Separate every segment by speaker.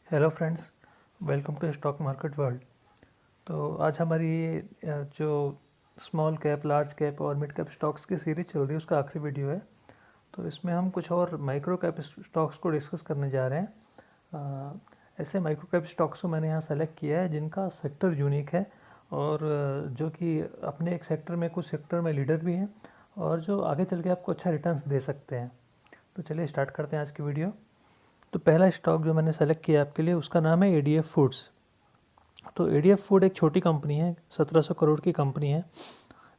Speaker 1: Hello friends, welcome to stock market world. तो आज हमारी ये जो स्मॉल कैप, लार्ज कैप और मिड कैप स्टॉक्स की सीरीज चल रही है उसका आखिरी वीडियो है। तो इसमें हम कुछ और माइक्रो कैप स्टॉक्स को डिस्कस करने जा रहे हैं। ऐसे माइक्रो कैप स्टॉक्स को मैंने यहाँ सेलेक्ट किया है जिनका सेक्टर यूनिक है और जो कि अपने एक सेक्टर में, कुछ सेक्टर में लीडर भी हैं और जो आगे चल के आपको अच्छा रिटर्न्स दे सकते हैं। तो चलिए स्टार्ट करते हैं आज की वीडियो। तो पहला स्टॉक जो मैंने सेलेक्ट किया आपके लिए उसका नाम है एडीएफ फूड्स। तो एडीएफ फूड एक छोटी कंपनी है, 1700 करोड़ की कंपनी है।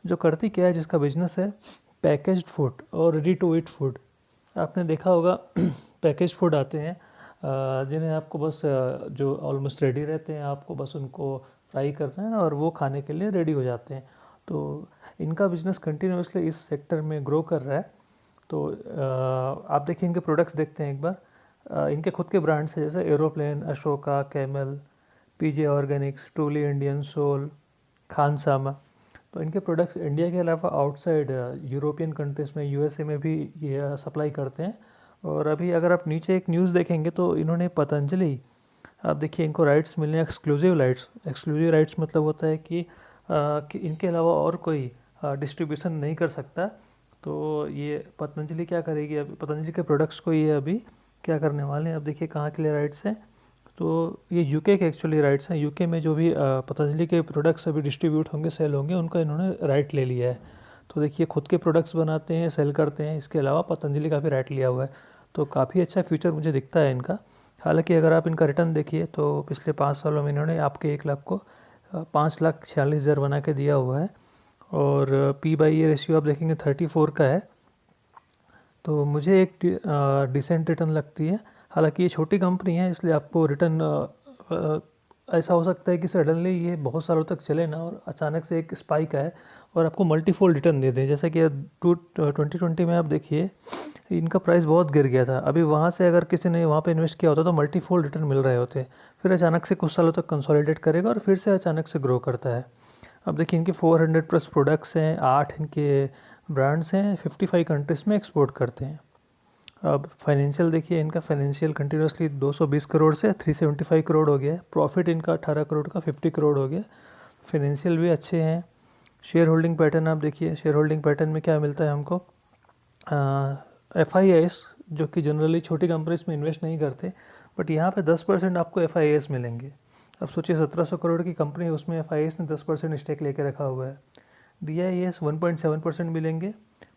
Speaker 1: जो करती क्या है, जिसका बिजनेस है पैकेज्ड फूड और रेडी टू ईट फूड। आपने देखा होगा पैकेज्ड फूड आते हैं जिन्हें आपको बस जो ऑलमोस्ट रेडी रहते हैं, आपको बस उनको फ्राई करना है और वो खाने के लिए रेडी हो जाते हैं। तो इनका बिजनेस कंटिन्यूसली इस सेक्टर में ग्रो कर रहा है। तो आप देखिए, इनके प्रोडक्ट्स देखते हैं एक बार। इनके खुद के ब्रांड्स हैं जैसे एरोप्लेन, अशोका, कैमल, पीजे ऑर्गेनिक्स, ट्रूली इंडियन, सोल, खानसामा। तो इनके प्रोडक्ट्स इंडिया के अलावा आउटसाइड यूरोपियन कंट्रीज़ में, यूएसए में भी ये सप्लाई करते हैं। और अभी अगर आप नीचे एक न्यूज़ देखेंगे तो इन्होंने पतंजलि, आप देखिए, इनको राइट्स मिलने हैं, एक्सक्लूसिव राइट्स। एक्सक्लूसिव राइट्स मतलब होता है कि इनके अलावा और कोई डिस्ट्रीब्यूशन नहीं कर सकता। तो ये पतंजलि क्या करेगी, अभी पतंजलि के प्रोडक्ट्स को ये अभी क्या करने वाले हैं। अब देखिए कहाँ के लिए राइट्स हैं। तो ये यूके के एक्चुअली राइट्स हैं। यूके में जो भी पतंजलि के प्रोडक्ट्स अभी डिस्ट्रीब्यूट होंगे, सेल होंगे, उनका इन्होंने राइट ले लिया है। तो देखिए, खुद के प्रोडक्ट्स बनाते हैं, सेल करते हैं, इसके अलावा पतंजलि का भी राइट लिया हुआ है। तो काफ़ी अच्छा फ्यूचर मुझे दिखता है इनका। हालांकि अगर आप इनका रिटर्न देखिए तो पिछले 5 सालों में इन्होंने आपके 1 लाख को 5,46,000 बना के दिया हुआ है। और पी बाई ए रेशियो आप देखेंगे 34 का है। तो मुझे एक डिसेंट रिटर्न लगती है। हालांकि ये छोटी कंपनी है, इसलिए आपको रिटर्न ऐसा हो सकता है कि सडनली ये बहुत सालों तक चले ना और अचानक से एक स्पाइक आए और आपको मल्टीफोल्ड रिटर्न दे दें। जैसे कि 2020 में आप देखिए, इनका प्राइस बहुत गिर गया था। अभी वहाँ से अगर किसी ने वहाँ पे इन्वेस्ट किया होता तो मल्टीफोल्ड रिटर्न मिल रहे होते। फिर अचानक से कुछ सालों तक कंसोलिडेट करेगा और फिर से अचानक से ग्रो करता है। अब देखिए, इनके 400 प्लस प्रोडक्ट्स हैं, 8 इनके ब्रांड्स हैं, 55 कंट्रीज़ में एक्सपोर्ट करते हैं। अब फाइनेंशियल देखिए, इनका फाइनेंशियल कंटिन्यूसली 220 करोड़ से 375 करोड़ हो गया है। प्रॉफिट इनका 18 करोड़ का 50 करोड़ हो गया। फाइनेंशियल भी अच्छे हैं। शेयर होल्डिंग पैटर्न आप देखिए, शेयर होल्डिंग पैटर्न में क्या मिलता है हमको। FIIs, जो कि जनरली छोटी कंपनीज में इन्वेस्ट नहीं करते, बट यहाँ पे 10% आपको FIIs मिलेंगे। अब सोचिए, 1700 करोड़ की कंपनी है, उसमें FIIs ने 10% स्टेक लेके रखा हुआ है। DIAs 1.7% मिलेंगे,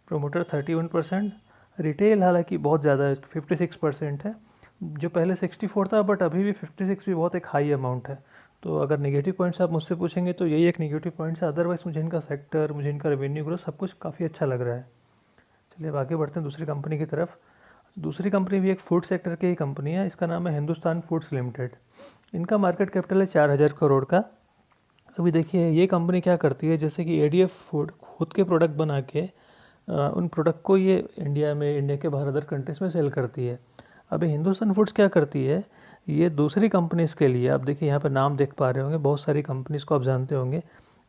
Speaker 1: प्रोमोटर 31%, रिटेल हालांकि बहुत ज़्यादा है, 56% है। जो पहले 64 था, बट अभी भी 56 भी बहुत एक हाई अमाउंट है। तो अगर नेगेटिव पॉइंट्स आप मुझसे पूछेंगे तो यही एक नेगेटिव पॉइंट्स है। अदरवाइज मुझे इनका सेक्टर, मुझे इनका रेवेन्यू ग्रोथ सब कुछ काफ़ी अच्छा लग रहा है। चलिए अब आगे बढ़ते हैं दूसरी कंपनी की तरफ। दूसरी कंपनी भी एक फूड सेक्टर की ही कंपनी है, इसका नाम है हिंदुस्तान फूड्स लिमिटेड। इनका मार्केट कैपिटल है 4,000 करोड़ का। अभी देखिए, ये कंपनी क्या करती है, जैसे कि एडीएफ फूड खुद के प्रोडक्ट बना के उन प्रोडक्ट को ये इंडिया में, इंडिया के बाहर अदर कंट्रीज़ में सेल करती है। अभी हिंदुस्तान फूड्स क्या करती है, ये दूसरी कंपनीज़ के लिए, आप देखिए यहाँ पर नाम देख पा रहे होंगे, बहुत सारी कंपनीज़ को आप जानते होंगे।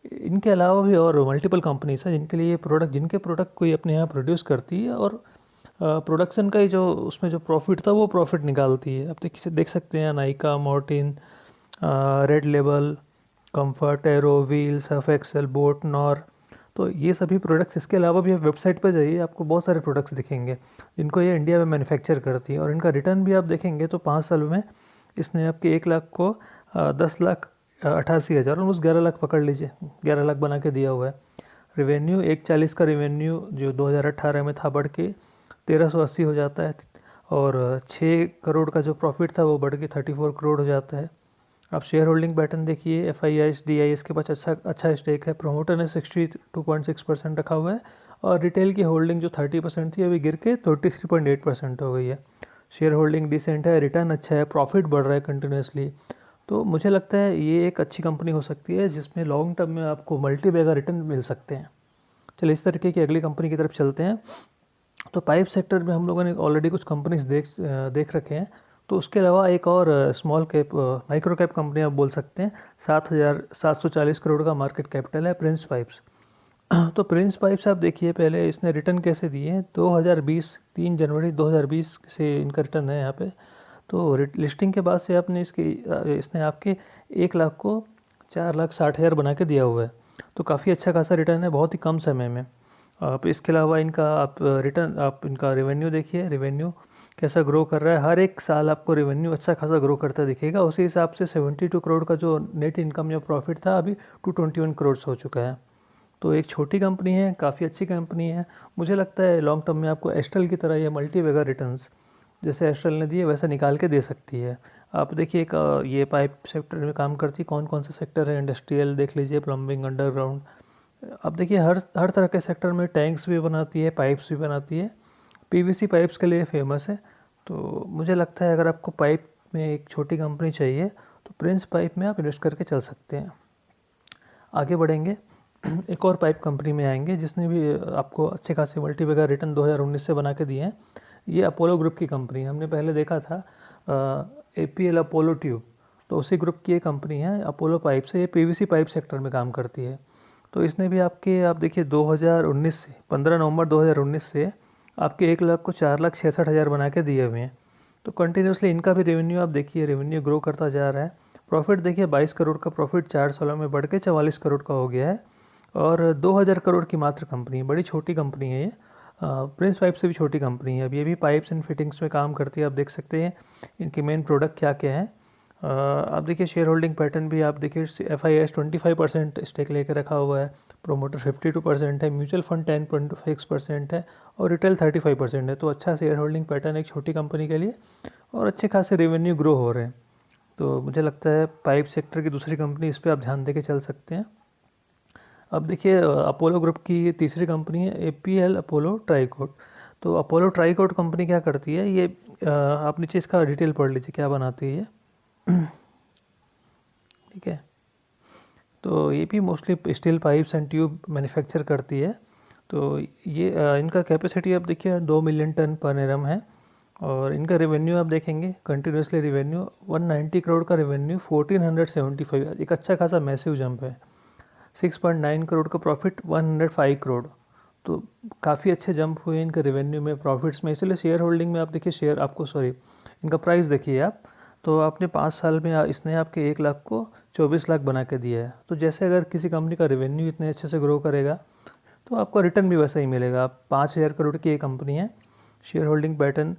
Speaker 1: इनके अलावा भी और मल्टीपल कंपनीज़ हैं जिनके लिए ये प्रोडक्ट, जिनके प्रोडक्ट को ये अपने यहाँ प्रोड्यूस करती है और प्रोडक्शन का ही जो उसमें जो प्रॉफिट था वो प्रॉफिट निकालती है। आप देख सकते हैं, Nykaa, Mortein, Red Label, Comfort, Arrow, Wheel, Surf Excel, Boat, Knorr. तो ये सभी प्रोडक्ट्स, इसके अलावा भी आप वेबसाइट पर जाइए, आपको बहुत सारे प्रोडक्ट्स दिखेंगे जिनको ये इंडिया में मैन्युफैक्चर करती है। और इनका रिटर्न भी आप देखेंगे तो 5 साल में इसने आपके 1 लाख को 10,88,000, ऑलमोस्ट 11 लाख पकड़ लीजिए, 11 लाख बना के दिया हुआ है। रेवेन्यू 140 का रेवेन्यू जो 2018 में था, बढ़ के 1,380 हो जाता है। और 6 करोड़ का जो प्रॉफिट था वो बढ़ के 34 करोड़ हो जाता है। आप शेयर होल्डिंग पैटर्न देखिए, FIIs, DIS के पास अच्छा स्टेक है। प्रोमोटर ने 62.6% रखा हुआ है और रिटेल की होल्डिंग जो 30% थी अभी गिर के 33.8% हो गई है। शेयर होल्डिंग डिसेंट है, रिटर्न अच्छा है, प्रॉफिट बढ़ रहा है कंटिन्यूसली। तो मुझे लगता है ये एक अच्छी कंपनी हो सकती है जिसमें लॉन्ग टर्म में आपको मल्टी बैगर रिटर्न मिल सकते हैं। चलिए इस तरीके की अगली कंपनी की तरफ चलते हैं। तो पाइप सेक्टर में हम लोगों ने ऑलरेडी कुछ कंपनीज देख रखे हैं। तो उसके अलावा एक और small cap, micro cap company आप बोल सकते हैं। 7,740 करोड़ का मार्केट कैपिटल है, प्रिंस पाइप्स। तो प्रिंस पाइप्स आप देखिए, पहले इसने रिटर्न कैसे दिए हैं। 2020, 3 जनवरी 2020 से इनका रिटर्न है यहाँ पे। तो लिस्टिंग के बाद से आपने इसने आपके 1 लाख को 4,60,000 बना के दिया हुआ है। तो काफ़ी अच्छा खासा रिटर्न है बहुत ही कम समय में। आप इसके अलावा आप इनका रेवेन्यू देखिए, रेवेन्यू कैसा ग्रो कर रहा है। हर एक साल आपको रेवेन्यू अच्छा खासा ग्रो करता दिखेगा। उसी हिसाब से 72 करोड़ का जो नेट इनकम या प्रॉफिट था अभी 221 करोड़ हो चुका है। तो एक छोटी कंपनी है, काफ़ी अच्छी कंपनी है। मुझे लगता है लॉन्ग टर्म में आपको एस्ट्रल की तरह ये मल्टी बैगर रिटर्न्स जैसे एस्ट्रल ने दिए वैसा निकाल के दे सकती है। आप देखिए ये पाइप सेक्टर में काम करती है, कौन कौन से सेक्टर है, इंडस्ट्रियल देख लीजिए, प्लम्बिंग, अंडरग्राउंड। अब देखिए हर तरह के सेक्टर में टैंक्स भी बनाती है, पाइप्स भी बनाती है। पीवीसी पाइप्स के लिए फेमस है। तो मुझे लगता है अगर आपको पाइप में एक छोटी कंपनी चाहिए तो प्रिंस पाइप में आप इन्वेस्ट करके चल सकते हैं। आगे बढ़ेंगे, एक और पाइप कंपनी में आएंगे जिसने भी आपको अच्छे खासे मल्टी बैगर रिटर्न 2019 से बना के दिए हैं। ये अपोलो ग्रुप की कंपनी है। हमने पहले देखा था APL अपोलो ट्यूब, तो उसी ग्रुप की एक कंपनी है अपोलो पाइप से। ये पीवीसी पाइप सेक्टर में काम करती है। तो इसने भी आप देखिए 2019 से 15 नवंबर 2019 से आपके 1 लाख को 4,66,000 बना के दिए हुए हैं। तो कंटिन्यूसली इनका भी रेवेन्यू आप देखिए, रेवेन्यू ग्रो करता जा रहा है। प्रॉफिट देखिए 22 करोड़ का प्रॉफिट 4 सालों में बढ़ के 44 करोड़ का हो गया है। और 2000 करोड़ की मात्र कंपनी है, बड़ी छोटी कंपनी है ये। प्रिंस पाइप से भी छोटी कंपनी है। अब ये भी पाइप्स एंड फिटिंग्स में काम करती है। आप देख सकते हैं इनके मेन प्रोडक्ट क्या क्या हैं। आप देखिए शेयर होल्डिंग पैटर्न भी आप देखिए, FIS 25% स्टेक लेके रखा हुआ है, प्रोमोटर 52% है, म्यूचुअल फंड 10.6% है और रिटेल 35% है। तो अच्छा शेयर होल्डिंग पैटर्न एक छोटी कंपनी के लिए, और अच्छे खासे रेवेन्यू ग्रो हो रहे हैं। तो मुझे लगता है पाइप सेक्टर की दूसरी कंपनी, इस पर आप ध्यान दे के चल सकते हैं। अब देखिए अपोलो ग्रुप की तीसरी कंपनी है APL अपोलो ट्राईकोट। तो अपोलो ट्राईकोट कंपनी क्या करती है, ये आप नीचे इसका डिटेल पढ़ लीजिए क्या बनाती है ये। ठीक है, तो ये भी mostly steel pipes and tube manufacture करती है। तो ये इनका कैपेसिटी आप देखिए 2 मिलियन टन पर एनम है। और इनका रेवेन्यू आप देखेंगे, कंटिन्यूसली रेवेन्यू 190 करोड़ का रेवेन्यू 1475, एक अच्छा खासा मैसिव जंप है। 6.9 करोड़ का प्रॉफिट 105 करोड़। तो काफ़ी अच्छे जंप हुए इनके रेवेन्यू में, प्रॉफिट्स में। इसलिए शेयर होल्डिंग में आप देखिए इनका प्राइस देखिए आप, तो आपने 5 साल में इसने आपके 1 लाख को 24 लाख बना के दिया है। तो जैसे अगर किसी कंपनी का रेवेन्यू इतने अच्छे से ग्रो करेगा तो आपका रिटर्न भी वैसा ही मिलेगा। आप 5,000 करोड़ की एक कंपनी है। शेयर होल्डिंग पैटर्न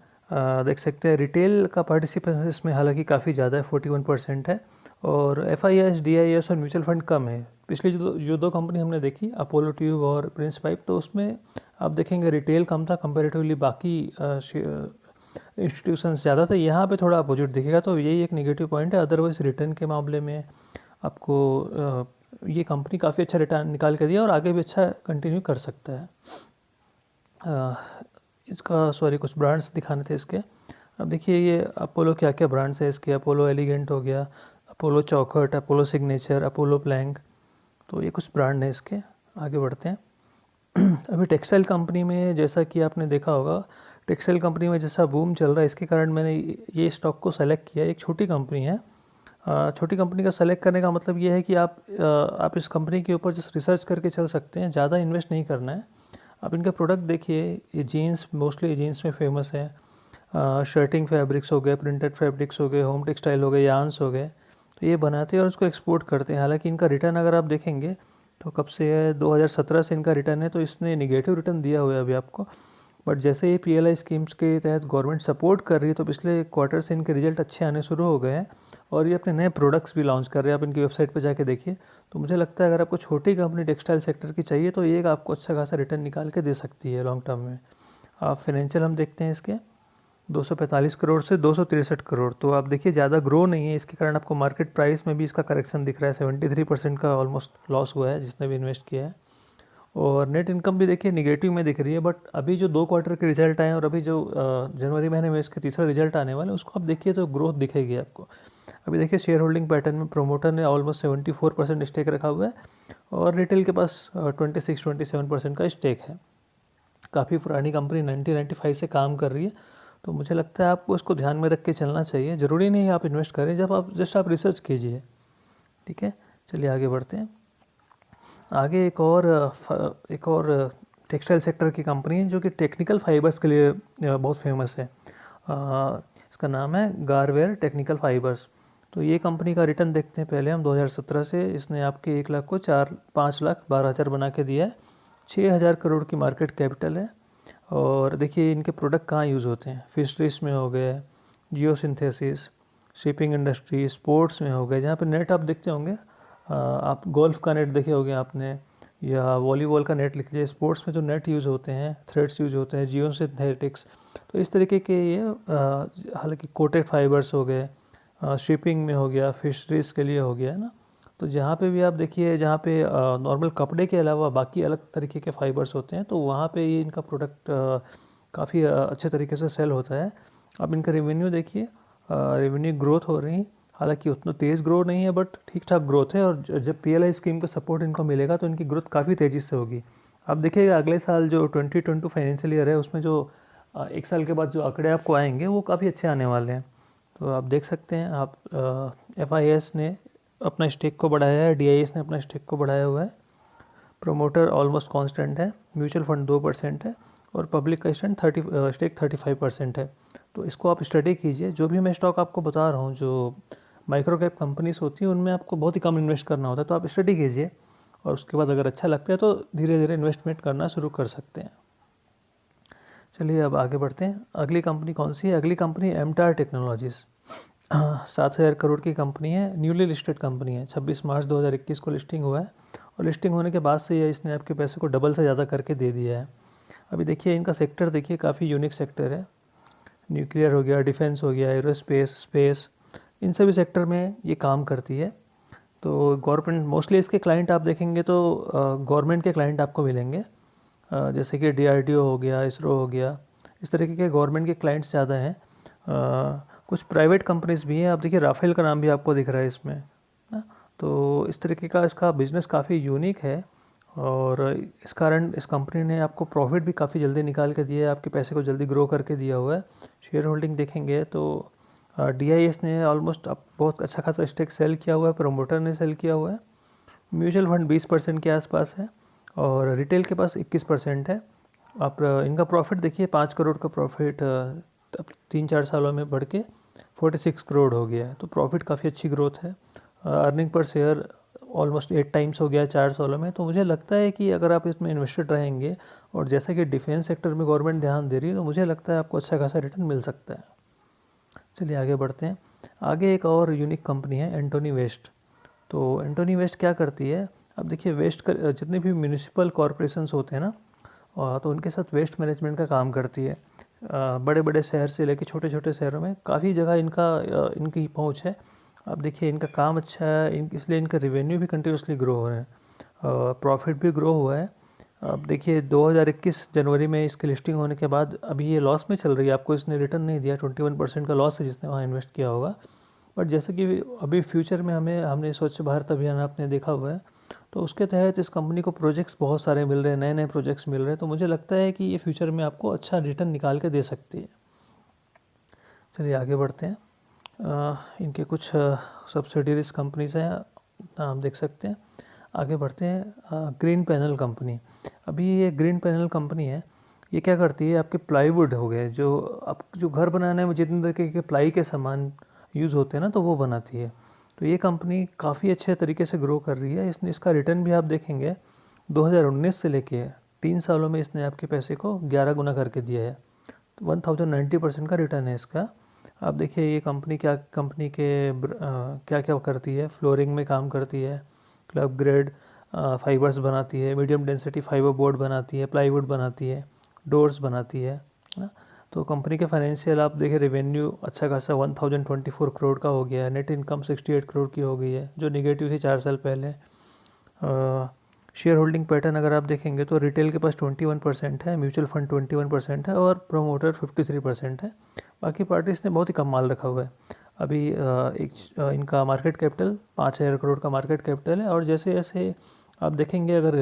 Speaker 1: देख सकते हैं। रिटेल का पार्टिसिपेशन इसमें हालांकि काफ़ी ज़्यादा है, 41% है। और FIS, DIS और म्यूचुअल फंड कम है। पिछली जो दो कंपनी हमने देखी, अपोलो ट्यूब और प्रिंस पाइप, तो उसमें आप देखेंगे रिटेल कम था कंपेरेटिवली बाकी इंस्टीट्यूशंस ज़्यादा था। यहाँ पे थोड़ा अपोजिट दिखेगा, तो यही एक नेगेटिव पॉइंट है। अदरवाइज़ रिटर्न के मामले में आपको ये कंपनी काफ़ी अच्छा रिटर्न निकाल के दिया और आगे भी अच्छा कंटिन्यू कर सकता है। कुछ ब्रांड्स दिखाने थे इसके। अब देखिए ये अपोलो क्या क्या ब्रांड्स है इसके। अपोलो एलिगेंट हो गया, अपोलो चौखट, अपोलो सिग्नेचर, अपोलो प्लैंक। तो ये कुछ ब्रांड है इसके। आगे बढ़ते हैं। अभी टेक्सटाइल कंपनी में जैसा कि आपने देखा होगा, टेक्सटाइल कंपनी में जैसा बूम चल रहा है, इसके कारण मैंने ये स्टॉक को सेलेक्ट किया। एक छोटी कंपनी है। छोटी कंपनी का सेलेक्ट करने का मतलब ये है कि आप इस कंपनी के ऊपर जस्ट रिसर्च करके चल सकते हैं, ज़्यादा इन्वेस्ट नहीं करना है। आप इनके प्रोडक्ट देखिए, ये जीन्स, मोस्टली जीन्स में फेमस है। शर्टिंग फैब्रिक्स हो गए, प्रिंटेड फैब्रिक्स हो गए, होम टेक्सटाइल हो गए, यान्स हो गए। तो ये बनाते हैं और उसको एक्सपोर्ट करते हैं। हालांकि इनका रिटर्न अगर आप देखेंगे तो कब से है, 2017 से इनका रिटर्न है। तो इसने निगेटिव रिटर्न दिया हुआ है अभी आपको। बट जैसे ये PLI स्कीम्स के तहत गवर्नमेंट सपोर्ट कर रही है, तो पिछले क्वार्टर से इनके रिजल्ट अच्छे आने शुरू हो गए हैं। और ये अपने नए प्रोडक्ट्स भी लॉन्च कर रहे हैं। आप इनकी वेबसाइट पर जाके देखिए। तो मुझे लगता है अगर आपको छोटी कंपनी टेक्सटाइल सेक्टर की चाहिए तो ये आपको अच्छा खासा रिटर्न निकाल के दे सकती है लॉन्ग टर्म में। आप फाइनेंशियल हम देखते हैं इसके, 245 करोड़ से 263 करोड़। तो आप देखिए ज़्यादा ग्रो नहीं है, इसके कारण आपको मार्केट प्राइस में भी इसका करेक्शन दिख रहा है। 73% का ऑलमोस्ट लॉस हुआ है जिसने भी इन्वेस्ट किया है। और नेट इनकम भी देखिए निगेटिव में दिख रही है। बट अभी जो 2 क्वार्टर के रिजल्ट आए और अभी जो जनवरी महीने में इसके तीसरा रिजल्ट आने वाला है, उसको आप देखिए तो ग्रोथ दिखेगी आपको। अभी देखिए शेयर होल्डिंग पैटर्न में प्रोमोटर ने ऑलमोस्ट 74% स्टेक रखा हुआ है और रिटेल के पास 26-27% का स्टेक है। काफ़ी पुरानी कंपनी 1995 से काम कर रही है। तो मुझे लगता है आपको इसको ध्यान में रख के चलना चाहिए। ज़रूरी नहीं है आप इन्वेस्ट करें, जब आप आप रिसर्च कीजिए। ठीक है, चलिए आगे बढ़ते हैं। आगे एक और टेक्सटाइल सेक्टर की कंपनी है जो कि टेक्निकल फाइबर्स के लिए बहुत फेमस है। इसका नाम है गारवेयर टेक्निकल फाइबर्स। तो ये कंपनी का रिटर्न देखते हैं पहले हम 2017 से। इसने आपके 1 लाख को 5,12,000 बना के दिया है। 6,000 करोड़ की मार्केट कैपिटल है। और देखिए इनके प्रोडक्ट कहाँ यूज़ होते हैं, फिशरीज में हो गए, जियो सिंथेसिस, शिपिंग इंडस्ट्री, स्पोर्ट्स में हो गए, जहाँ पे नेट आप देखते होंगे, आप गोल्फ का नेट देखे होंगे आपने, या वॉलीबॉल का नेट लिख लीजिए। स्पोर्ट्स में जो नेट यूज़ होते हैं, थ्रेड्स यूज़ होते हैं, जियो सिंथेटिक्स। तो इस तरीके के ये हालांकि कोटेड फाइबर्स हो गए, शिपिंग में हो गया, फिशरीज के लिए हो गया, है ना। तो जहाँ पे भी आप देखिए, जहाँ पे नॉर्मल कपड़े के अलावा बाकी अलग तरीके के फाइबर्स होते हैं, तो वहाँ पे ये इनका प्रोडक्ट काफ़ी अच्छे तरीके से सेल होता है। अब इनका रेवेन्यू देखिए, रेवेन्यू ग्रोथ हो रही, हालांकि उतना तेज़ ग्रो नहीं है बट ठीक ठाक ग्रोथ है। और जब PLI स्कीम का सपोर्ट इनको मिलेगा तो इनकी ग्रोथ काफ़ी तेज़ी से होगी। आप देखिएगा अगले साल जो 2022 फाइनेंशियल ईयर है, उसमें जो 1 साल के बाद जो आंकड़े आपको आएंगे वो काफ़ी अच्छे आने वाले हैं। तो आप देख सकते हैं, आप FIS ने अपना स्टेक को बढ़ाया है, DIS ने अपना स्टेक को बढ़ाया हुआ है, प्रोमोटर ऑलमोस्ट कांस्टेंट है, म्यूचुअल फंड 2% है, और पब्लिक का स्टेक 35% है। तो इसको आप स्टडी कीजिए। जो भी मैं स्टॉक आपको बता रहा हूँ, जो माइक्रो कैप कंपनीज होती हैं, उनमें आपको बहुत ही कम इन्वेस्ट करना होता है। तो आप स्टडी कीजिए और उसके बाद अगर अच्छा लगता है तो धीरे धीरे इन्वेस्टमेंट करना शुरू कर सकते हैं। चलिए अब आगे बढ़ते हैं। अगली कंपनी कौन सी है? अगली कंपनी एमटार टेक्नोलॉजीज़। 7,000 करोड़ की कंपनी है, न्यूली लिस्टेड कंपनी है। 26 मार्च 2021 को लिस्टिंग हुआ है, और लिस्टिंग होने के बाद से ये इसने आपके पैसे को डबल से ज़्यादा करके दे दिया है। अभी देखिए इनका सेक्टर देखिए, काफ़ी यूनिक सेक्टर है। न्यूक्लियर हो गया, डिफेंस हो गया, एरोस्पेस, स्पेस, इन सभी सेक्टर में ये काम करती है। तो गवर्नमेंट मोस्टली इसके क्लाइंट आप देखेंगे तो गवर्नमेंट के क्लाइंट आपको मिलेंगे, जैसे कि DRDO हो गया, इसरो हो गया, इस तरीके के गवर्नमेंट के क्लाइंट्स ज़्यादा हैं। कुछ प्राइवेट कंपनीज भी हैं। आप देखिए राफेल का नाम भी आपको दिख रहा है इसमें ना। तो इस तरीके का इसका बिज़नेस काफ़ी यूनिक है, और इस कारण इस कंपनी ने आपको प्रॉफिट भी काफ़ी जल्दी निकाल के दिया है, आपके पैसे को जल्दी ग्रो करके दिया हुआ है। शेयर होल्डिंग देखेंगे तो DIS ने ऑलमोस्ट अब बहुत अच्छा खासा स्टेक सेल किया हुआ है, प्रमोटर ने सेल किया हुआ है, म्यूचुअल फंड 20% के आसपास है, और रिटेल के पास 21% है। आप इनका प्रॉफिट देखिए, 5 करोड़ का प्रॉफिट 3-4 सालों में बढ़ के 46 करोड़ हो गया है। तो प्रॉफिट काफ़ी अच्छी ग्रोथ है। Earning per share almost 8 times हो गया 4 सालों में। तो मुझे लगता है कि अगर आप इसमें इन्वेस्टेड रहेंगे, और जैसा कि डिफेंस सेक्टर में गवर्नमेंट ध्यान दे रही है, तो मुझे लगता है आपको अच्छा खासा रिटर्न मिल सकता है। चलिए आगे बढ़ते हैं। आगे एक और यूनिक कंपनी है, एंटोनी वेस्ट। तो एंटोनी वेस्ट क्या करती है? अब देखिए वेस्ट का जितने भी म्यूनिसिपल कॉरपोरेशंस होते हैं ना, तो उनके साथ वेस्ट मैनेजमेंट का काम करती है। बड़े बड़े शहर से लेकर छोटे छोटे शहरों में काफ़ी जगह इनकी पहुंच है। अब देखिए इनका काम अच्छा है, इसलिए इनका रेवेन्यू भी कंटिन्यूसली ग्रो हो रहे हैं, प्रॉफिट भी ग्रो हुआ है। अब देखिए 2021 जनवरी में इसकी लिस्टिंग होने के बाद अभी ये लॉस में चल रही है। आपको इसने रिटर्न नहीं दिया, 21% का लॉस है जिसने वहाँ इन्वेस्ट किया होगा। बट जैसे कि अभी फ्यूचर में हमने स्वच्छ भारत अभियान आपने देखा हुआ है, तो उसके तहत इस कंपनी को प्रोजेक्ट्स बहुत सारे मिल रहे हैं, नए नए प्रोजेक्ट्स मिल रहे हैं। तो मुझे लगता है कि ये फ्यूचर में आपको अच्छा रिटर्न निकाल के दे सकती है। चलिए आगे बढ़ते हैं। इनके कुछ सब्सिडरीज कंपनीज हैं, नाम देख सकते हैं। आगे बढ़ते हैं। Green panel company. अभी ये ग्रीन पैनल कंपनी है, ये क्या करती है? आपके प्लाईवुड हो गए, जो घर बनाने में जितने तरीके के प्लाई के सामान यूज़ होते हैं ना, तो वो बनाती है। तो ये कंपनी काफ़ी अच्छे तरीके से ग्रो कर रही है। इसका रिटर्न भी आप देखेंगे, 2019 से लेके 3 सालों में इसने आपके पैसे को 11 गुना करके दिया है। 1090% का रिटर्न है इसका। आप देखिए ये कंपनी के क्या क्या करती है। फ्लोरिंग में काम करती है, क्लब ग्रेड फाइबर्स बनाती है, मीडियम डेंसिटी फाइबर बोर्ड बनाती है, प्लाईवुड बनाती है, डोर्स बनाती है ना। तो कंपनी के फाइनेंशियल आप देखिए, रेवेन्यू अच्छा खासा 1024 करोड़ का हो गया है, नेट इनकम 68 करोड़ की हो गई है, जो निगेटिव थी 4 साल पहले। शेयर होल्डिंग पैटर्न अगर आप देखेंगे तो रिटेल के पास 21% है, म्यूचुअल फंड 21% है, और प्रोमोटर 53% है। बाकी पार्टीज ने बहुत ही कम माल रखा हुआ है। अभी इनका मार्केट कैपिटल 5,000 करोड़ का मार्केट कैपिटल है। और जैसे जैसे आप देखेंगे, अगर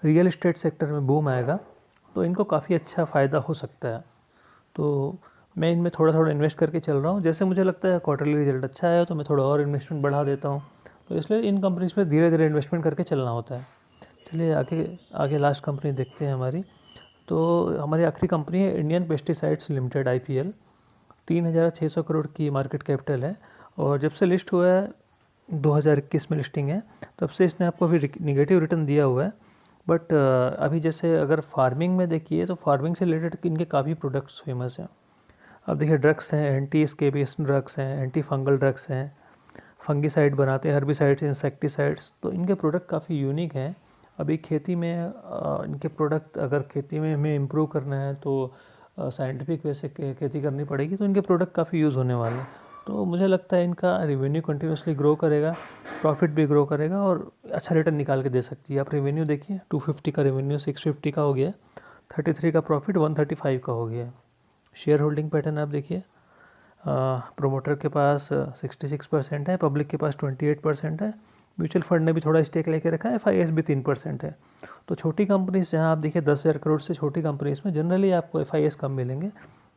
Speaker 1: रियल एस्टेट सेक्टर में बूम आएगा तो इनको काफ़ी अच्छा फ़ायदा हो सकता है। तो मैं इनमें थोड़ा थोड़ा इन्वेस्ट करके चल रहा हूँ। जैसे मुझे लगता है क्वार्टरली रिजल्ट अच्छा है तो मैं थोड़ा और इन्वेस्टमेंट बढ़ा देता हूँ। तो इसलिए इन कंपनीज में धीरे धीरे इन्वेस्टमेंट करके चलना होता है। चलिए आगे आगे लास्ट कंपनी देखते हैं हमारी। तो हमारी आखिरी कंपनी है Indian pesticides limited, IPL। 3600 crore की मार्केट कैपिटल है और जब से लिस्ट हुआ है 2021 में लिस्टिंग है, तब से इसने आपको अभी निगेटिव रिटर्न दिया हुआ है। बट अभी जैसे अगर फार्मिंग में देखिए तो फार्मिंग से रिलेटेड इनके काफ़ी प्रोडक्ट्स फेमस हैं। अब देखिए ड्रग्स हैं, एंटी स्केबियस ड्रग्स हैं, एंटी फंगल ड्रग्स हैं, फंगीसाइड बनाते हैं, हर्बिसाइड्स, इंसेक्टिसाइड्स, तो इनके प्रोडक्ट काफ़ी यूनिक हैं। अभी खेती में इनके प्रोडक्ट अगर खेती में हमें इम्प्रूव करना है तो साइंटिफिक वे से खेती करनी पड़ेगी, तो इनके प्रोडक्ट काफ़ी यूज़ होने वाले हैं। तो मुझे लगता है इनका रेवेन्यू कंटिन्यूसली ग्रो करेगा, प्रॉफिट भी ग्रो करेगा और अच्छा रिटर्न निकाल के दे सकती है। आप रेवेन्यू देखिए, 250 का रेवेन्यू 650 का हो गया, 33 का प्रॉफिट 135 का हो गया। शेयर होल्डिंग पैटर्न आप देखिए, प्रोमोटर के पास 66% है, पब्लिक के पास 28% है, म्यूचुअल फंड ने भी थोड़ा स्टेक लेके रखा है, FIS भी 3% है। तो छोटी कंपनीज जहाँ आप देखिए 10,000 करोड़ से छोटी कंपनीज में जनरली आपको FIS कम मिलेंगे,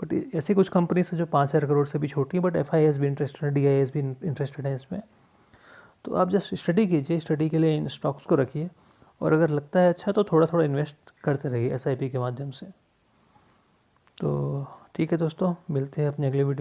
Speaker 1: बट ऐसी कुछ कंपनीज है जो 5,000 करोड़ से भी छोटी है बट FIS भी इंटरेस्टेड है, DIS भी इंटरेस्टेड है इसमें। तो आप जस्ट स्टडी कीजिए, स्टडी के लिए इन स्टॉक्स को रखिए और अगर लगता है अच्छा तो थोड़ा थोड़ा इन्वेस्ट करते रहिए SIP के माध्यम से। तो ठीक है दोस्तों, मिलते हैं अपने अगले वीडियो।